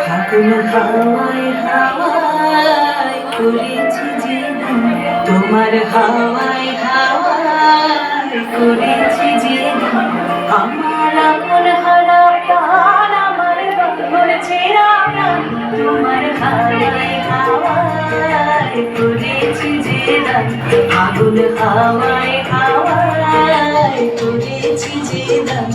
ফাগুন হাওয়ায় হাওয়ায় করেছি যে গান, তোমার হাওয়ায় হাওয়ায় করেছি যে গান। আমার আপন হারা প্রাণ, আমার বন্ধুর ছেঁড়া প্রাণ, তোমার হাওয়ায় হাওয়ায় করেছি যে গান। ফাগুন হাওয়ায় হাওয়ায় করেছি যে গান।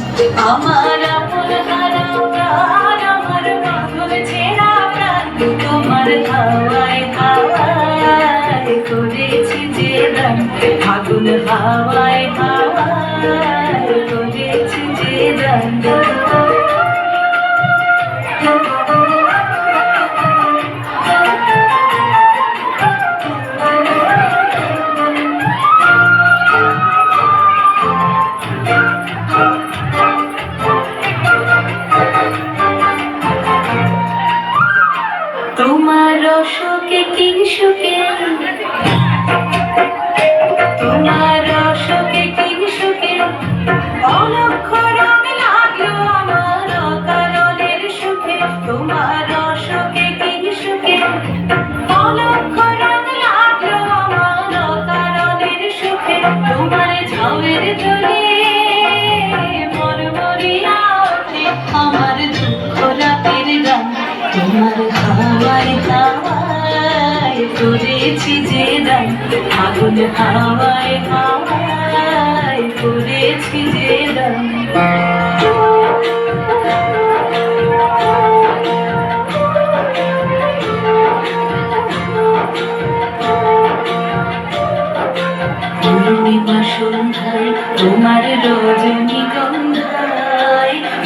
আমার আপন হারা প্রাণ, আমার বন্ধুর ছেঁড়া প্রাণ, তোমার হাওয়ায় হাওয়ায় করেছি যে গান। ফাগুন হাওয়ায় হাওয়ায় করেছি যে গান। তোমার অশোকে কি সুখে, তোমার অশোকে কি সুখে, অলক্ষ রং লাগলো আমার অকারণের সুখে। তোমার অশোকে কি সুখে, অলক্ষ রং লাগলো আমার অকারণের সুখে। তোমার ঝাউয়ের জলে মরমরিয়া ওঠে আমার দুঃখ রাতের গান। তোমার হাওয়ায় হাওয়ায় করেছি যে গান। ফাগুন হাওয়ায় হাওয়ায় করেছি যে গান। পূর্ণিমা সন্ধ্যায় তোমার রজনীগন্ধায়,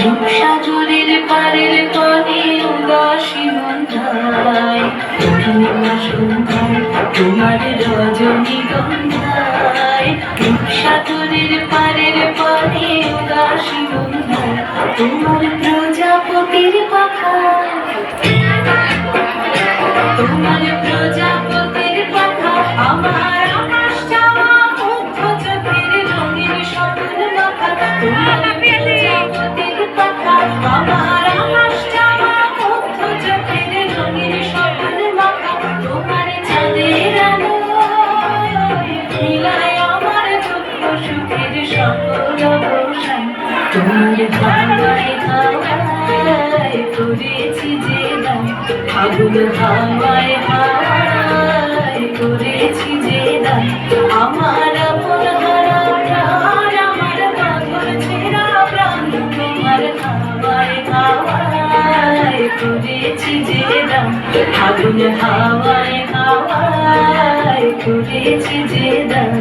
রূপসাগরের পারের পরে উদাসী মন্ধায়। পূর্ণিমা সন্ধ্যায় তোমার রজনীগন্ধায়, রূপসাগরের পারের পরে উদাসী মন্ধায়। তোমার প্রজাপতির পাখায়, তোমার প্রজাপতির পাখা, আমার আকাশ চাওয়া মুগ্ধ চোখের রঙিন স্বপ্ন মাখা। তোমার প্রজাপতির পাখা, আমার আকাশ চাওয়া মুগ্ধ চোখের রঙিন স্বপ্ন মাখা। তোমার চাঁদের আলো মিলায় আমার দুঃখ সুখের সকল অবসান। তোমার হাওয়ায় হাওয়ায় করেছি যে গান। ফাগুন হাওয়ায় হাওয়ায় করেছি যে গান। আমার আপন হারা প্রাণ, আমার বন্ধুর ছেঁড়া প্রাণ, তোমার হাওয়ায় হাওয়ায় করেছি যে গান। ফাগুন হাওয়ায় হাওয়ায় করেছি যে গান।